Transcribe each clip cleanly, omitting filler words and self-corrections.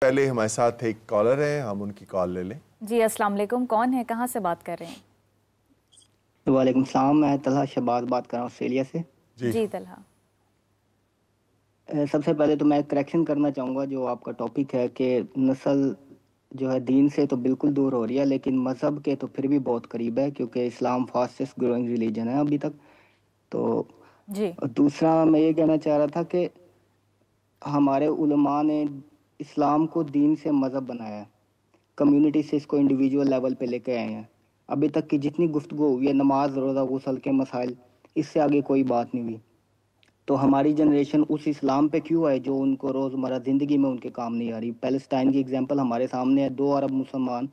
पहले हमारे साथ एक कॉलर है, हम उनकी कॉल ले लें। जी अस्सलाम वालेकुम, कौन है, कहाँ से बात कर रहे हैं? वालेकुम सलाम, मैं तलहा शहबाज बात कर रहा हूँ ऑस्ट्रेलिया से। जी तलहा। सबसे पहले तो मैं करेक्शन करना चाहूँगा, जो आपका टॉपिक है कि नस्ल जो है दीन से तो बिल्कुल दूर हो रही है, लेकिन मज़हब के तो फिर भी बहुत करीब है, क्योंकि इस्लाम फास्टेस्ट ग्रोइंग रिलीजन है अभी तक। तो जी दूसरा मैं ये कहना चाह रहा था कि हमारे उलमा ने इस्लाम को दीन से मज़हब बनाया है, कम्युनिटी से इसको इंडिविजुअल लेवल पे लेके आए हैं। अभी तक की जितनी गुफ्तगू हुई है नमाज, रोज़ा, गुस्ल के मसाइल, इससे आगे कोई बात नहीं हुई। तो हमारी जनरेशन उस इस्लाम पे क्यों है जो उनको रोज़मर्रा ज़िंदगी में उनके काम नहीं आ रही। पैलेस्टाइन की एग्जांपल हमारे सामने है, 2 अरब मुसलमान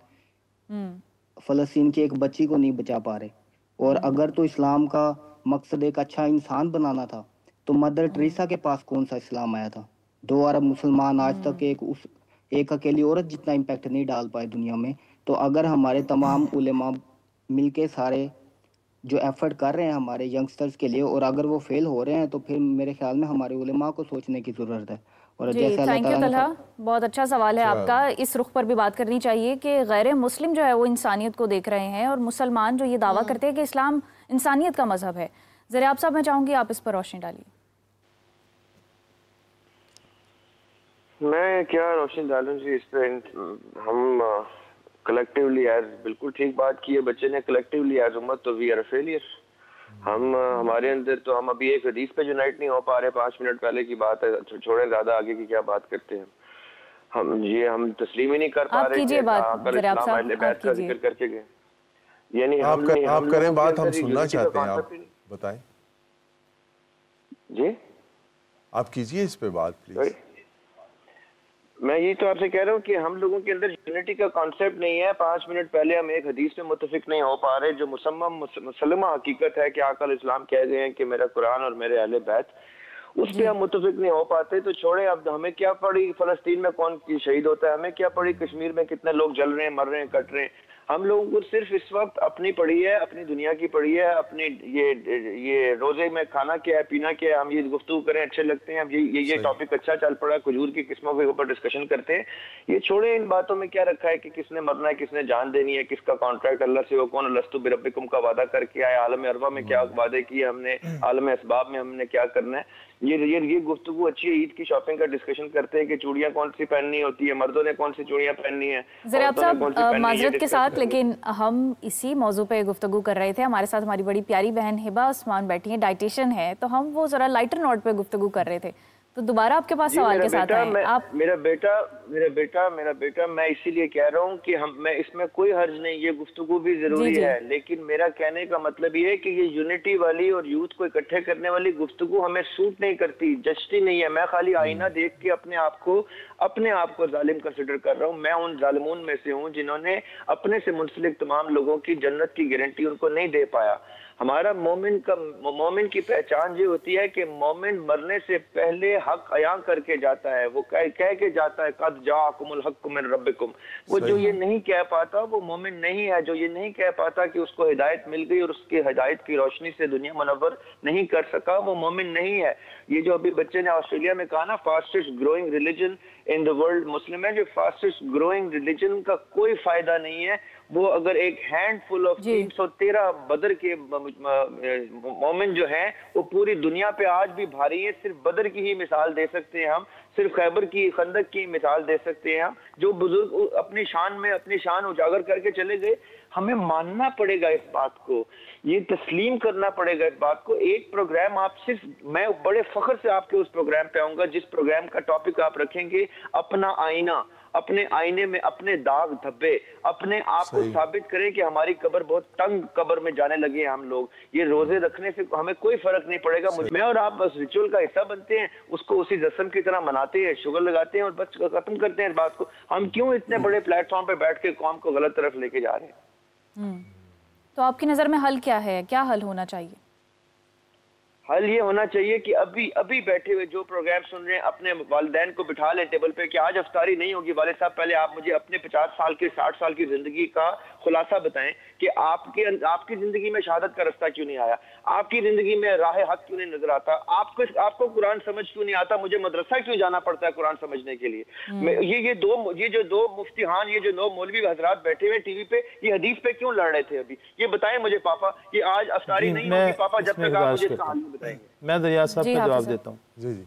फ़लस्तीन की एक बच्ची को नहीं बचा पा रहे। और अगर तो इस्लाम का मकसद एक अच्छा इंसान बनाना था, तो मदर टेरेसा के पास कौन सा इस्लाम आया था? 2 अरब मुसलमान आज तक एक अकेली औरत जितना इम्पैक्ट नहीं डाल पाए दुनिया में। तो अगर हमारे तमाम उलेमा मिलके सारे जो एफर्ट कर रहे हैं हमारे यंगस्टर्स के लिए, और अगर वो फेल हो रहे हैं, तो फिर मेरे ख्याल में हमारे उलेमा को सोचने की ज़रूरत है। और जी जैसे अल्लाह थैंक यू ताला तलहा, ने बहुत अच्छा सवाल है आपका। इस रुख पर भी बात करनी चाहिए कि गैर मुस्लिम जो है वो इंसानियत को देख रहे हैं, और मुसलमान जो ये दावा करते हैं कि इस्लाम इंसानियत का मजहब है। ज़रा आप साहब, मैं चाहूँगी आप इस पर रोशनी डालिए। मैं क्या रोशनी डालूं जी इस पे। हम कलेक्टिवली यार बिल्कुल ठीक बात की है बच्चे ने, कलेक्टिवली एज उम्मत तो वी आर फेलियर। हम हमारे अंदर तो हम अभी एक हदीस पे यूनाइट नहीं हो पा रहे। 5 मिनट पहले की बात है, छोड़े ज्यादा आगे की क्या बात करते हैं हम तस्लीम ही नहीं कर पा रहे कीजिए बात, जरा आप साहब बैत का जिक्र करके गए। यानी आप करें बात, हम सुनना चाहते हैं, आप बताएं जी। आप कीजिए इस पे बात प्लीज। मैं ये तो आपसे कह रहा हूँ कि हम लोगों के अंदर यूनिटी का कॉन्सेप्ट नहीं है। 5 मिनट पहले हम एक हदीस पे मुत्तफिक नहीं हो पा रहे, जो मुसलमा हकीकत है कि आकल इस्लाम कह गए हैं कि मेरा कुरान और मेरे अहले बैत, उस पे हम मुत्तफिक नहीं हो पाते। तो छोड़े, अब हमें क्या पड़ी फलस्तीन में कौन शहीद होता है, हमें क्या पड़ी कश्मीर में कितने लोग जल रहे हैं, मर रहे हैं, कट रहे हैं। हम लोगों को सिर्फ इस वक्त अपनी पड़ी है, अपनी दुनिया की पड़ी है, अपनी ये रोजे में खाना क्या है, पीना क्या है, हम ये गुफ्तगू करें, अच्छे लगते हैं। हम ये टॉपिक अच्छा चल पड़ा, खजूर की किस्मों के ऊपर डिस्कशन करते हैं। ये छोड़े, इन बातों में क्या रखा है कि किसने मरना है, किसने जान देनी है, किसका कॉन्ट्रैक्ट अल्लाह से वो कौन लस्तु बिरब्बिकुम का वादा करके आया, आलम अरवा में क्या वादे किए हमने, आलम असबाब में हमने क्या करना है। ये गुफ्तगू अच्छी है। ईद की शॉपिंग का डिस्कशन करते हैं कि चूड़ियां कौन सी पहननी होती है, मर्दों ने कौन सी चूड़ियां पहननी है। ज़रा आप साहब माजरत के साथ, लेकिन हम इसी मौजू पे गुफ्तगू कर रहे थे। हमारे साथ हमारी बड़ी प्यारी बहन हिबा उस्मान बैठी हैं, डाइटिशियन है, तो हम वो ज़रा लाइटर नोट पे गुफ्तगू कर रहे थे, तो दोबारा आपके पास सवाल के साथ आए आप। मेरा बेटा मैं इसीलिए कह रहा हूँ कि मैं इसमें कोई हर्ज नहीं, ये गुफ्तगू भी जरूरी है, लेकिन मेरा कहने का मतलब ये है कि ये यूनिटी वाली और यूथ को इकट्ठे करने वाली गुफ्तगू हमें सूट नहीं करती, जचती नहीं है। मैं खाली आईना देख के अपने आप को जालिम कंसिडर कर रहा हूँ। मैं उन जालिमून में से हूँ जिन्होंने अपने से मुंसलिक तमाम लोगों की जन्नत की गारंटी उनको नहीं दे पाया। हमारा मोमिन की पहचान ये होती है कि मोमिन मरने से पहले हक अयां करके जाता है, वो कह के जाता है कद जाअकुमुल हक्कु मिन रब्बिकुम। वो जो ये नहीं कह पाता वो मोमिन नहीं है। जो ये नहीं कह पाता कि उसको हिदायत मिल गई और उसकी हिदायत की रोशनी से दुनिया मुनव्वर नहीं कर सका, वो मोमिन नहीं है। ये जो अभी बच्चे ने ऑस्ट्रेलिया में कहा ना, fastest growing religion in the world Muslim है, जो फास्टेस्ट ग्रोइंग रिलीजन का कोई फायदा नहीं है। वो अगर एक हैंडफुल ऑफ 313 बदर के मोमिन जो हैं वो पूरी दुनिया पे आज भी भारी है। सिर्फ बदर की ही मिसाल दे सकते हैं हम, सिर्फ खैबर की, खंदक की मिसाल दे सकते हैं हम, जो बुजुर्ग अपनी शान उजागर करके चले गए। हमें मानना पड़ेगा इस बात को, ये तस्लीम करना पड़ेगा इस बात को। एक प्रोग्राम आप सिर्फ, मैं बड़े फख्र से आपके उस प्रोग्राम पे आऊंगा जिस प्रोग्राम का टॉपिक आप रखेंगे अपना आईना, अपने आईने में अपने दाग धब्बे, अपने आप को साबित करें कि हमारी कब्र बहुत तंग कब्र में जाने लगे हैं हम लोग। ये रोजे रखने से हमें कोई फर्क नहीं पड़ेगा। मैं और आप बस रिचुअल का हिस्सा बनते हैं, उसको उसी रस्म की तरह मनाते हैं, शुगर लगाते हैं और बस खत्म करते हैं इस बात को। हम क्यों इतने बड़े प्लेटफॉर्म पे बैठ के कौम को गलत तरफ लेके जा रहे हैं? तो आपकी नजर में हल क्या है, क्या हल होना चाहिए? حل یہ ہونا چاہیے کہ ابھی بیٹھے ہوئے جو پروگرام سن رہے ہیں اپنے والدین کو بٹھا لیں ٹیبل پہ کہ آج افطاری نہیں ہوگی. والد صاحب پہلے آپ مجھے اپنے 50 سال کی 60 سال کی زندگی کا خلاصہ بتائیں کہ آپ کی زندگی میں شہادت کا رستہ کیوں نہیں آیا, آپ کی زندگی میں راہ حق کیوں نہیں نظر آتا, آپ کو قرآن سمجھ کیوں نہیں آتا, مجھے مدرسہ کیوں جانا پڑتا ہے قرآن سمجھنے کے لیے. یہ جو دو مفتیان, یہ جو 9 مولوی حضرات بیٹھے ہوئے ٹی وی پہ, یہ حدیث پہ کیوں لڑ رہے تھے ابھی, یہ بتائیں مجھے پاپا کہ آج افطاری نہیں ہوگی پاپا جب تک آپ مجھے اس کا حل نہیں بتائیں گے. میں دریا صاحب کا جواب دیتا ہوں. جی جی.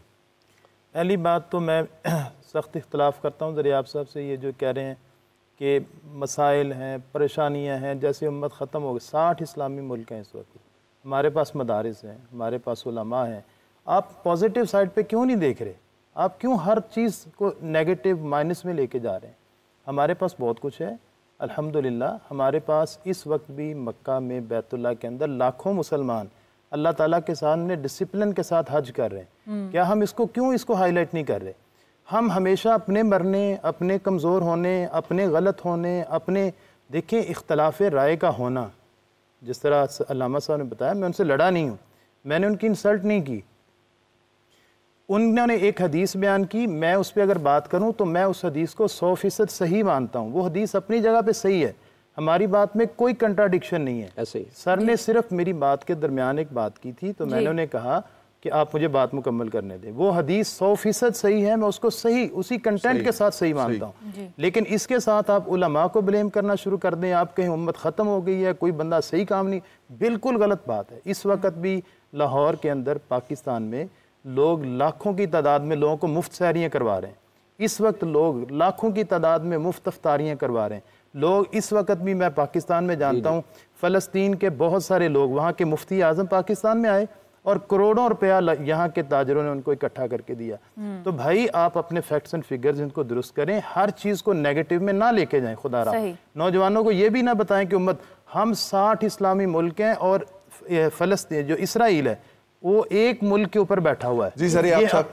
پہلی بات تو میں سخت اختلاف کرتا ہوں دریاب صاحب سے. یہ جو کہہ رہے ہیں کہ مسائل ہیں, پریشانیاں ہیں, جیسے امت ختم ہو گئی. 60 اسلامی ملک ہیں اس وقت, ہمارے پاس مدارس ہیں, ہمارے پاس علماء ہیں. آپ پازیٹیو سائڈ پہ کیوں نہیں دیکھ رہے؟ آپ کیوں ہر چیز کو نیگیٹو مائنس میں لے کے جا رہے ہیں؟ ہمارے پاس بہت کچھ ہے الحمدللہ. ہمارے پاس اس وقت بھی مکہ میں بیت اللہ کے اندر لاکھوں مسلمان اللہ تعالیٰ کے سامنے ڈسپلن کے ساتھ حج کر رہے ہیں. کیا ہم اس کو ہائی لائٹ نہیں کر رہے؟ ہم ہمیشہ اپنے مرنے, اپنے کمزور ہونے, اپنے غلط ہونے, اپنے دیکھیں اختلاف رائے کا ہونا, جس طرح علامہ صاحب نے بتایا, میں ان سے لڑا نہیں ہوں, میں نے ان کی انسلٹ نہیں کی. انہوں نے ایک حدیث بیان کی, میں اس پہ اگر بات کروں تو میں اس حدیث کو 100% صحیح مانتا ہوں. وہ حدیث اپنی جگہ پہ صحیح ہے, ہماری بات میں کوئی کنٹراڈکشن نہیں ہے. ایسے ہی سر نے صرف میری بات کے درمیان ایک بات کی تھی, تو میں نے انہیں کہا کہ آپ مجھے بات مکمل کرنے دیں. وہ حدیث 100% صحیح ہے, میں اس کو صحیح اسی کنٹینٹ کے ساتھ صحیح مانتا ہوں. لیکن اس کے ساتھ آپ علماء کو بلیم کرنا شروع کر دیں, آپ کہیں امت ختم ہو گئی ہے, کوئی بندہ صحیح کام نہیں, بالکل غلط بات ہے. اس وقت بھی لاہور کے اندر پاکستان میں لوگ لاکھوں کی تعداد میں لوگوں کو مفت سحریاں کروا رہے ہیں. اس وقت لوگ لاکھوں کی تعداد میں مفت افطاریاں کروا رہے ہیں. لوگ اس وقت بھی, میں پاکستان میں جانتا ہوں, فلسطین کے بہت سارے لوگ, وہاں کے مفتی اعظم پاکستان میں آئے اور کروڑوں روپیہ یہاں کے تاجروں نے ان کو اکٹھا کر کے دیا. تو بھائی آپ اپنے فیکٹس اینڈ فگرز ان کو درست کریں, ہر چیز کو نیگیٹو میں نہ لے کے جائیں. خدا را نوجوانوں کو یہ بھی نہ بتائیں کہ امت, ہم 60 اسلامی ملک ہیں اور فلسطین جو اسرائیل ہے وہ ایک ملک کے اوپر بیٹھا ہوا ہے. جی سر,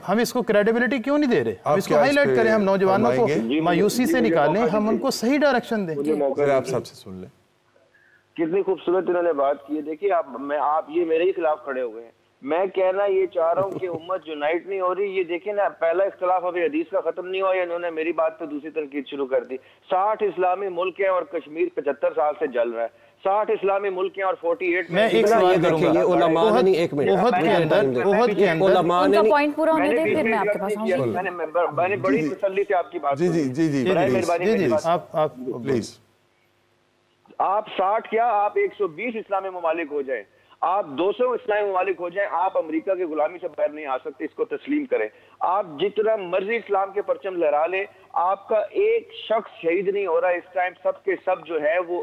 ہم اس کو کریڈیبلٹی کیوں نہیں دے رہے؟ ہم اس کو ہائی لائٹ کریں, ہم نوجوانوں کو مایوسی سے نکالیں, ہم ان کو صحیح ڈائریکشن دیں. آپ سب سے سن لیں. کتنی خوبصورت انہوں نے بات کی ہے. دیکھیے آپ یہ میرے ہی خلاف کھڑے ہوئے ہیں. میں کہنا یہ چاہ رہا ہوں کہ امت یونائٹ نہیں ہو رہی. یہ دیکھیں نا, پہلا اختلاف ابھی حدیث کا ختم نہیں ہوا, انہوں نے میری بات پہ دوسری تنقید شروع کر دی. 60 اسلامی ملک ہیں اور کشمیر 75 سال سے جل رہا ہے. 60 اسلامی ملک ہیں اور 48 میں ایک سوال کروں گا. علماء نے ایک منٹ احد کے اندر ان کا پوائنٹ پورا ہونے دیں, پھر میں آپ کے پاس آؤں گی. میں نے بڑی تسلی سے آپ کی بات جی جی جی جی آپ پلیز. آپ 60 کیا, آپ 120 اسلامی ممالک ہو جائیں, آپ 200 اسلامی ممالک ہو جائیں, آپ امریکہ کی غلامی سے باہر نہیں آ سکتے. اس کو تسلیم کریں. آپ جتنا مرضی اسلام کے پرچم لہرا لیں, آپ کا ایک شخص شہید نہیں ہو رہا اس ٹائم. سب کے سب جو ہے وہ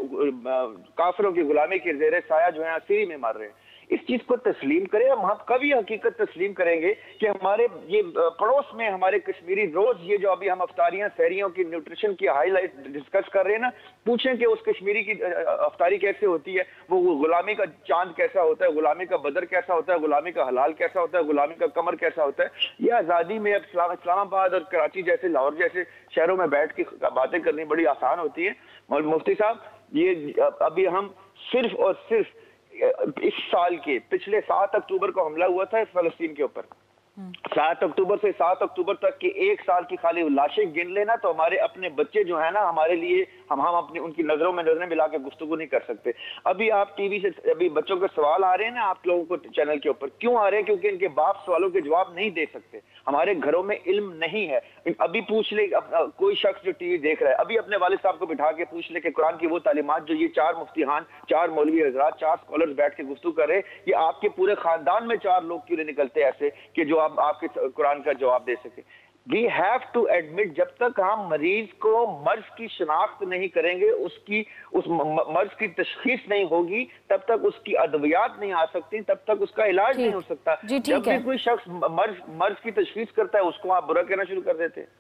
کافروں کی غلامی کے زیر سایہ جو ہے سیری میں مار رہے ہیں. اس چیز کو تسلیم کریں. ہم کبھی حقیقت تسلیم کریں گے کہ ہمارے یہ پڑوس میں ہمارے کشمیری روز یہ جو ابھی ہم افطاریاں سحریوں کی نیوٹریشن کی ہائی لائٹ ڈسکس کر رہے ہیں نا, پوچھیں کہ اس کشمیری کی افطاری کیسے ہوتی ہے, وہ غلامی کا چاند کیسا ہوتا ہے, غلامی کا بدر کیسا ہوتا ہے, غلامی کا حلال کیسا ہوتا ہے, غلامی کا قمر کیسا ہوتا ہے. یہ آزادی میں اب اسلام آباد اور کراچی جیسے, لاہور جیسے شہروں میں بیٹھ کے باتیں کرنی بڑی آسان ہوتی ہیں. اور مفتی صاحب, یہ ابھی ہم صرف اور صرف اس سال کے پچھلے 7 اکتوبر کو حملہ ہوا تھا فلسطین کے اوپر. 7 اکتوبر سے 7 اکتوبر تک کی ایک سال کی خالی لاشیں گن لینا تو ہمارے اپنے بچے جو ہیں نا, ہمارے لیے ہم اپنی ان کی نظروں میں نظریں ملا کے گفتگو نہیں کر سکتے. ابھی آپ ٹی وی سے ابھی بچوں کے سوال آ رہے ہیں نا آپ لوگوں کو چینل کے اوپر, کیوں آ رہے ہیں؟ کیونکہ ان کے باپ سوالوں کے جواب نہیں دے سکتے. ہمارے گھروں میں علم نہیں ہے. ابھی پوچھ لے کوئی شخص جو ٹی وی دیکھ رہا ہے, ابھی اپنے والد صاحب کو بٹھا کے پوچھ لے کہ قرآن کی وہ تعلیمات جو یہ 4 مفتیان, 4 مولوی حضرات, 4 اسکالرز بیٹھ کے گفتگو کر رہے, یہ آپ کے پورے خاندان میں 4 لوگ کیوں نہیں نکلتے ایسے کہ جو آپ کے قرآن کا جواب دے سکے. We have to admit, جب تک ہم مریض کو مرض کی شناخت نہیں کریں گے, اس مرض کی تشخیص نہیں ہوگی, تب تک اس کی ادویات نہیں آ سکتی, تب تک اس کا علاج نہیں ہو سکتا. جب بھی کوئی شخص مرض کی تشخیص کرتا ہے اس کو آپ برا کہنا شروع کر دیتے ہیں.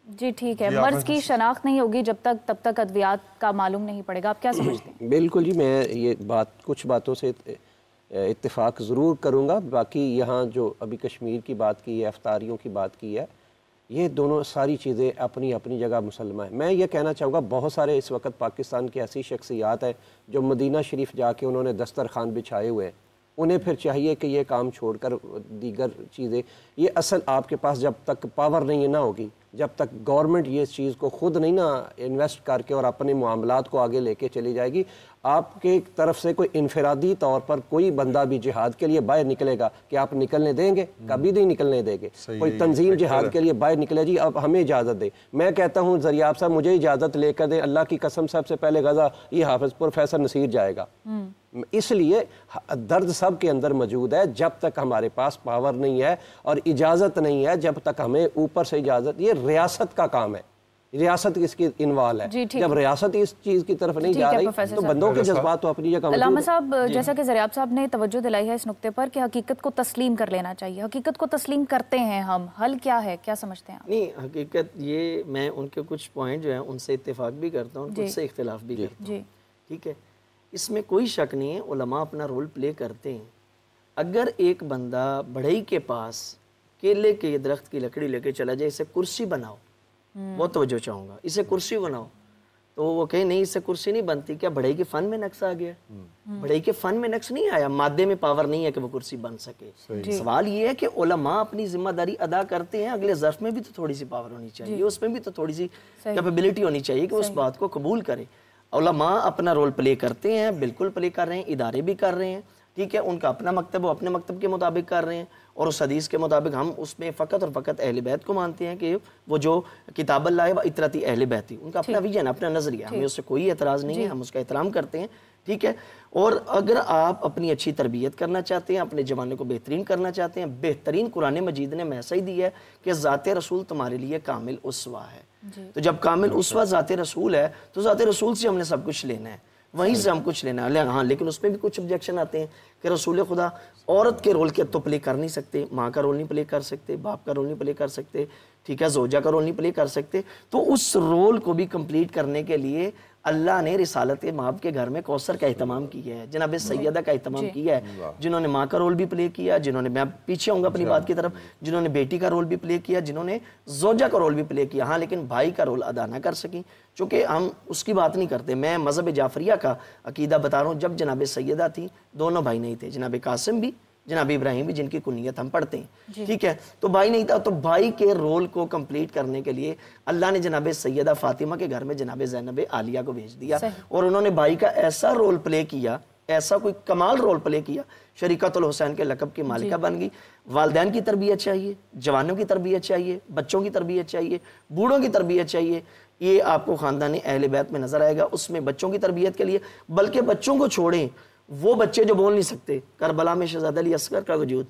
جی ٹھیک ہے, مرض کی شناخت نہیں ہوگی جب تک, تب تک ادویات کا معلوم نہیں پڑے گا. آپ کیا سمجھتے ہیں؟ بالکل جی, میں یہ کچھ باتوں سے اتفاق ضرور کروں گا. باقی یہاں جو ابھی کشمیر کی بات کی ہے, افطاریوں کی بات کی ہے, یہ دونوں ساری چیزیں اپنی اپنی جگہ مسلمہ ہیں. میں یہ کہنا چاہوں گا, بہت سارے اس وقت پاکستان کی ایسی شخصیات ہیں جو مدینہ شریف جا کے انہوں نے دسترخوان بچھائے ہوئے ہیں, उन्हें फिर चाहिए कि ये काम छोड़कर दीगर चीज़ें, ये असल आपके पास जब तक पावर नहीं ना होगी, जब तक गवर्नमेंट ये चीज़ को खुद नहीं ना इन्वेस्ट करके और अपने मामलात को आगे लेके चली जाएगी, आपके तरफ से कोई इनफरादी तौर पर कोई बंदा भी जिहाद के लिए बाहर निकलेगा कि आप निकलने देंगे? कभी नहीं निकलने देंगे। कोई तंजीम जिहाद के लिए बाहर निकले, जी अब हमें इजाज़त दे। मैं कहता हूँ ज़रियाब साहब मुझे इजाज़त लेकर दे, अल्लाह की कसम, सबसे पहले गज़ा ये हाफिज़ प्रोफेसर नसीर जाएगा। इसलिए दर्द सब के अंदर मौजूद है। जब तक हमारे पास पावर नहीं है और इजाज़त नहीं है, जब तक हमें ऊपर से इजाज़त, ये रियासत का काम है, रियासत इसकी इन्वॉल्व है। जब रियासत इस चीज़ की तरफ नहीं जा रही तो बंदों के जज्बात तो अपनी जगह। अल्लामा साहब, जैसा कि ज़रियाब साहब ने तवज्जो दिलाई है इस नुक्ते पर कि हकीकत को तस्लीम कर लेना चाहिए, हकीकत को तस्लीम करते हैं हम, हल क्या है, क्या समझते हैं आप? नहीं, हकीकत ये, मैं उनके कुछ पॉइंट जो हैं उनसे इत्तेफाक भी करता हूँ, कुछ से इख्तिलाफ भी करता हूँ, ठीक है, इसमें कोई शक नहीं है, उलमा अपना रोल प्ले करते हैं। अगर एक बंदा बढ़ई के पास केले के दरख्त की लकड़ी लेके चला जाए, इसे कुर्सी बनाओ, वो तवज्जो चाहूँगा, इसे कुर्सी बनाओ, तो वो कहे नहीं इससे कुर्सी नहीं बनती। क्या बढ़ई के फन में नक्स आ गया? बढ़ई के फन में नक्स नहीं आया, मादे में पावर नहीं है कि वो कुर्सी बन सके। सवाल ये है कि उलमा अपनी जिम्मेदारी अदा करते हैं, अगले ज़र्फ में भी तो थोड़ी सी पावर होनी चाहिए, उसमें भी तो थोड़ी सी कैपेबिलिटी होनी चाहिए कि उस बात को कबूल करे। उलमा अपना रोल प्ले करते हैं, बिल्कुल प्ले कर रहे हैं, इदारे भी कर रहे हैं, ठीक है, उनका अपना मकतब वो अपने मकतब के मुताबिक कर रहे हैं, और उस हदीस के मुताबिक हम उसमें फ़कत और फ़कत अहले बैत को मानते हैं कि वो जो किताब अल्लाह है वह इतरती अहले बैत थी, उनका अपना विजन, अपना नज़रिया, हमें उससे कोई एतराज़ नहीं है, हम उसका एहतराम करते हैं, ठीक है। और अगर आप अपनी अच्छी तरबियत करना चाहते हैं, अपने ज़माने को बेहतरीन करना चाहते हैं, बेहतरीन कुरान मजीद ने मैसेज दिया है कि ज़ाते रसूल तुम्हारे लिए कामिल उसवा है। तो जब कामिल उसवा ज़ाते रसूल है तो ज़ाते रसूल से हमने सब कुछ लेना है, वहीं से हम कुछ लेना है। हाँ, लेकिन उसमें भी कुछ ऑब्जेक्शन आते हैं कि रसूल खुदा औरत के रोल के तो प्ले कर नहीं सकते, माँ का रोल नहीं प्ले कर सकते, बाप का रोल नहीं प्ले कर सकते, ठीक है, ज़ौजा का रोल नहीं प्ले कर सकते। तो उस रोल को भी कंप्लीट करने के लिए अल्लाह ने रिसालत माब के घर में कौसर का एहतमाम किया है, जनाब सैयदा का एहतमाम किया है, जिन्होंने माँ का रोल भी प्ले किया, जिन्होंने, मैं पीछे आऊँगा अपनी बात की तरफ, जिन्होंने बेटी का रोल भी प्ले किया, जिन्होंने ज़ौजा का रोल भी प्ले किया। हाँ, लेकिन भाई का रोल अदा ना कर सकी, चूँकि हम उसकी बात नहीं करते। मैं मज़हब जाफरिया का अकीदा बता रहा हूँ। जब जनाब सैयदा थी, दोनों भाई नहीं थे, जनाब कासिम भी, जनाब इब्राहिम भी, जिनकी कुनियत हम पढ़ते हैं, ठीक है, तो भाई नहीं था। तो भाई के रोल को कंप्लीट करने के लिए अल्लाह ने जनाब सैयदा फातिमा के घर में जनाब ज़ैनब आलिया को भेज दिया, और उन्होंने भाई का ऐसा रोल प्ले किया, ऐसा कोई कमाल रोल प्ले किया, शरीकतुल हुसैन के लक़ब की मालिका बन गई। वालिदैन की तरबियत चाहिए, जवानों की तरबियत चाहिए, बच्चों की तरबियत चाहिए, बूढ़ों की तरबियत चाहिए, ये आपको ख़ानदानी अहले बैत में नज़र आएगा। उसमें बच्चों की तरबियत के लिए, बल्कि बच्चों को छोड़ें, वो बच्चे जो बोल नहीं सकते, करबला में शहज़ादा अली असगर का वजूद,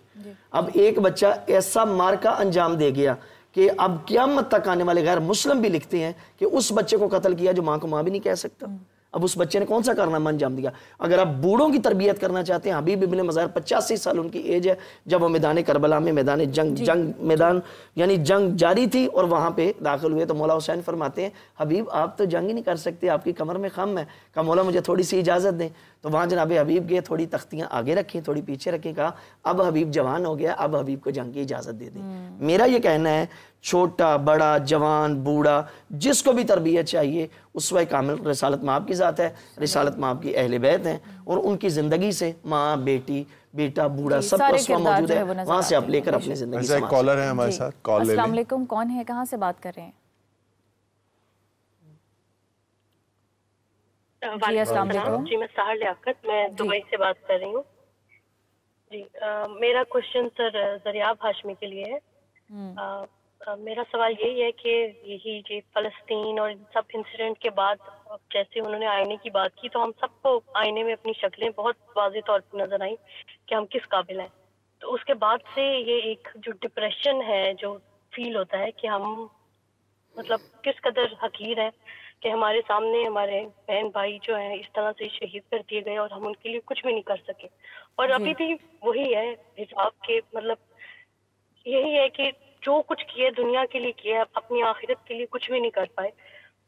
अब एक बच्चा ऐसा मार का अंजाम दे गया कि अब क़यामत तक आने वाले गैर मुस्लिम भी लिखते हैं कि उस बच्चे को कत्ल किया जो माँ को माँ भी नहीं कह सकता। अब उस बच्चे ने कौन सा कारनामा अंजाम दिया? अगर आप बूढ़ों की तरबियत करना चाहते हैं, हबीब इब्न मज़ाहिर 85 साल उनकी एज है, जब वो मैदान करबला में, मैदान जंग मैदान यानी जंग जारी थी और वहाँ पे दाखिल हुए, तो मौला हुसैन फरमाते हैं, हबीब आप तो जंग ही नहीं कर सकते, आपकी कमर में खम है, कहा मौला मुझे थोड़ी सी इजाज़त दें। तो वहाँ जनाब हबीब गए, थोड़ी तख्तियाँ आगे रखी, थोड़ी पीछे रखी, कहा अब हबीब जवान हो गया, अब हबीब को जंग की इजाज़त दे दें। मेरा ये कहना है, छोटा बड़ा जवान बूढ़ा जिसको भी तरबियत चाहिए, उसवा कामिल रिसालत माब की ज़ात है, रिसालत माब की अहले बैत हैं, और उनकी ज़िंदगी से माँ बेटी बेटा बूढ़ा सब उसवा मौजूद है, वहाँ से आप लेकर अपनी ज़िंदगी से। कॉलर है हमारे साथ, कॉल ले लें। अस्सलाम वालेकुम, कौन है, कहाँ से बात कर रहे हैं? जी अस्सलाम वालेकुम। जी मैं साहर लियाकत, मैं दुबई से बात कर रही हूँ जी। मेरा क्वेश्चन सर ज़रियाब हाशमी के लिए है। मेरा सवाल यही है कि यही जी फ़लस्तीन और सब इंसिडेंट के बाद जैसे उन्होंने आईने की बात की, तो हम सबको आईने में अपनी शक्लें बहुत वाज़ेह तौर पर नज़र आई कि हम किस काबिल हैं। तो उसके बाद से ये एक जो डिप्रेशन है जो फील होता है कि हम मतलब किस कदर हकीर हैं कि हमारे सामने हमारे बहन भाई जो हैं इस तरह से शहीद कर दिए गए और हम उनके लिए कुछ भी नहीं कर सके। और अभी भी वही है हिसाब के, मतलब यही है कि जो कुछ किए दुनिया के लिए किया, अपनी आखिरत के लिए कुछ भी नहीं कर पाए,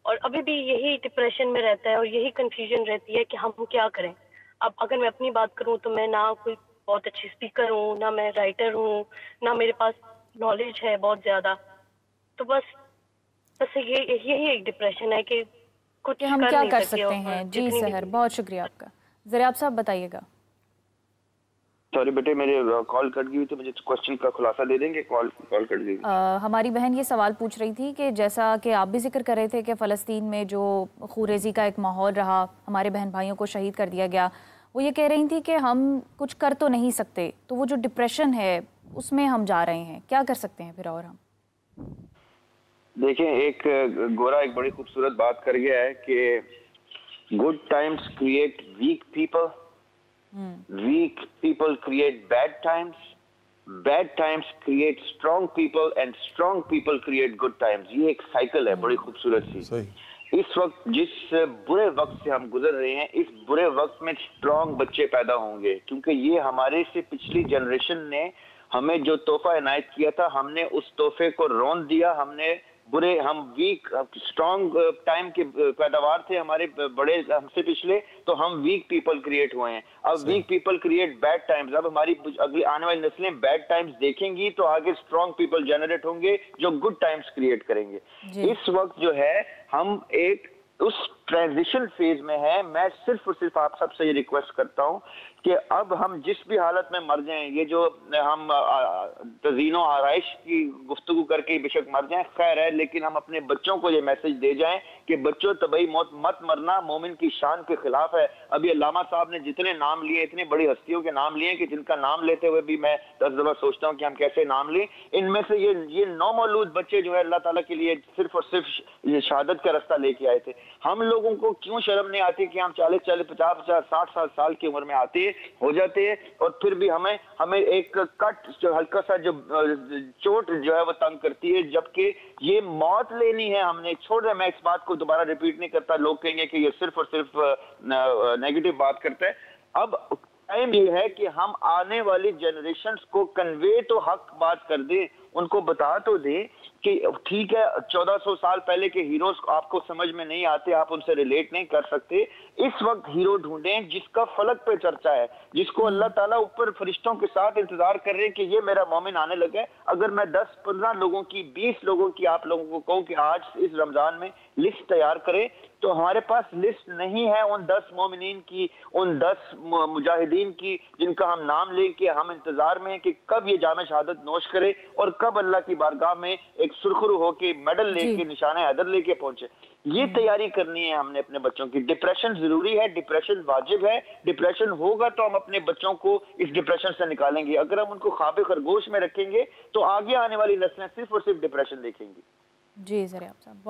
और अभी भी यही डिप्रेशन में रहता है और यही कंफ्यूजन रहती है कि हम क्या करें। अब अगर मैं अपनी बात करूं तो मैं ना कोई बहुत अच्छी स्पीकर हूँ, ना मैं राइटर हूँ, ना मेरे पास नॉलेज है बहुत ज़्यादा, तो बस यही एक डिप्रेशन है कि कुछ हम क्या कर सकते हैं। जी सहर, बहुत शुक्रिया आपका। ज़रियाब साहब बताइएगा। सॉरी बेटे, मेरे कॉल कट गई, तो मुझे क्वेश्चन का खुलासा दे देंगे? कॉल कट गई। हमारी बहन ये सवाल पूछ रही थी कि जैसा कि आप भी जिक्र कर रहे थे कि फ़लस्तीन में जो खूरेज़ी का एक माहौल रहा, हमारे बहन भाइयों को शहीद कर दिया गया, वो ये कह रही थी कि हम कुछ कर तो नहीं सकते, तो वो जो डिप्रेशन है उसमें हम जा रहे हैं, क्या कर सकते हैं फिर? और हम देखें, एक गोरा एक बड़ी खूबसूरत बात कर गया है कि good times create weak people, weak people create bad times create strong people and strong people create good times. ये एक साइकिल है बड़ी खूबसूरत सी। इस वक्त जिस बुरे वक्त से हम गुजर रहे हैं, इस बुरे वक्त में स्ट्रॉन्ग बच्चे पैदा होंगे, क्योंकि ये हमारे से पिछली जनरेशन ने हमें जो तोहफा इनायत किया था, हमने उस तोहफे को रौंद दिया। हम वीक स्ट्रॉन्ग टाइम के पैदावार थे हमारे बड़े हमसे पिछले, तो हम वीक पीपल क्रिएट हुए हैं। अब weak people create bad times. अब हमारी अगली आने वाली नस्लें बैड टाइम्स देखेंगी, तो आगे स्ट्रॉन्ग पीपल जनरेट होंगे जो गुड टाइम्स क्रिएट करेंगे। इस वक्त जो है हम एक उस ट्रांजिशन फेज में है। मैं सिर्फ और सिर्फ आप सबसे ये रिक्वेस्ट करता हूं कि अब हम जिस भी हालत में मर जाएं, ये जो हम तज़ीनो आराइश की गुफ्तगू करके बेशक मर जाएं, खैर है, लेकिन हम अपने बच्चों को ये मैसेज दे जाएं कि बच्चों तबई मौत मत मरना, मोमिन की शान के खिलाफ है। अभी अल्लामा साहब ने जितने नाम लिए, इतनी बड़ी हस्तियों के नाम लिए कि जिनका नाम लेते हुए भी मैं 10 दफा सोचता हूँ कि हम कैसे नाम लें। इनमें से ये नौमौलूद बच्चे जो है अल्लाह ताला के लिए सिर्फ और सिर्फ ये शहादत का रास्ता लेके आए थे। हम लोगों को क्यों शर्म नहीं आती कि हम 40-40, 50-50, 60 की उम्र में आते हो जाते हैं और फिर भी हमें एक कट जो हल्का सा जो चोट जो है वो तंग करती है, जबकि ये मौत लेनी है हमने। छोड़ रहे, मैं इस बात को दोबारा रिपीट नहीं करता, लोग कहेंगे कि ये सिर्फ और सिर्फ नेगेटिव बात करता है। अब टाइम ये है कि हम आने वाली जनरेशन्स को कन्वे तो हक बात कर दें, उनको बता तो दें कि ठीक है 1400 साल पहले के हीरोज आपको समझ में नहीं आते, आप उनसे रिलेट नहीं कर सकते। इस वक्त हीरो ढूंढें जिसका फलक पे चर्चा है, जिसको अल्लाह ताला ऊपर फरिश्तों के साथ इंतजार कर रहे हैं कि ये मेरा मोमिन आने लगा है। अगर मैं 10-15 लोगों की, 20 लोगों की आप लोगों को कहूं कि आज इस रमजान में लिस्ट तैयार करें, तो हमारे पास लिस्ट नहीं है उन 10 मोमिनीन की, उन 10 मुजाहिदीन की जिनका हम नाम लें कि हम इंतजार में हैं कि कब ये जामे शहादत नोश करे और कब अल्लाह की बारगाह में एक सुरखरू होके मेडल लेके, निशाने हैदर लेके पहुंचे। ये तैयारी करनी है हमने अपने बच्चों की। डिप्रेशन जरूरी है, डिप्रेशन वाजिब है। डिप्रेशन होगा तो हम अपने बच्चों को इस डिप्रेशन से निकालेंगे। अगर हम उनको ख्वाब खरगोश में रखेंगे तो आगे आने वाली नस्लें सिर्फ और सिर्फ डिप्रेशन देखेंगी। जी ज़रिया साहब।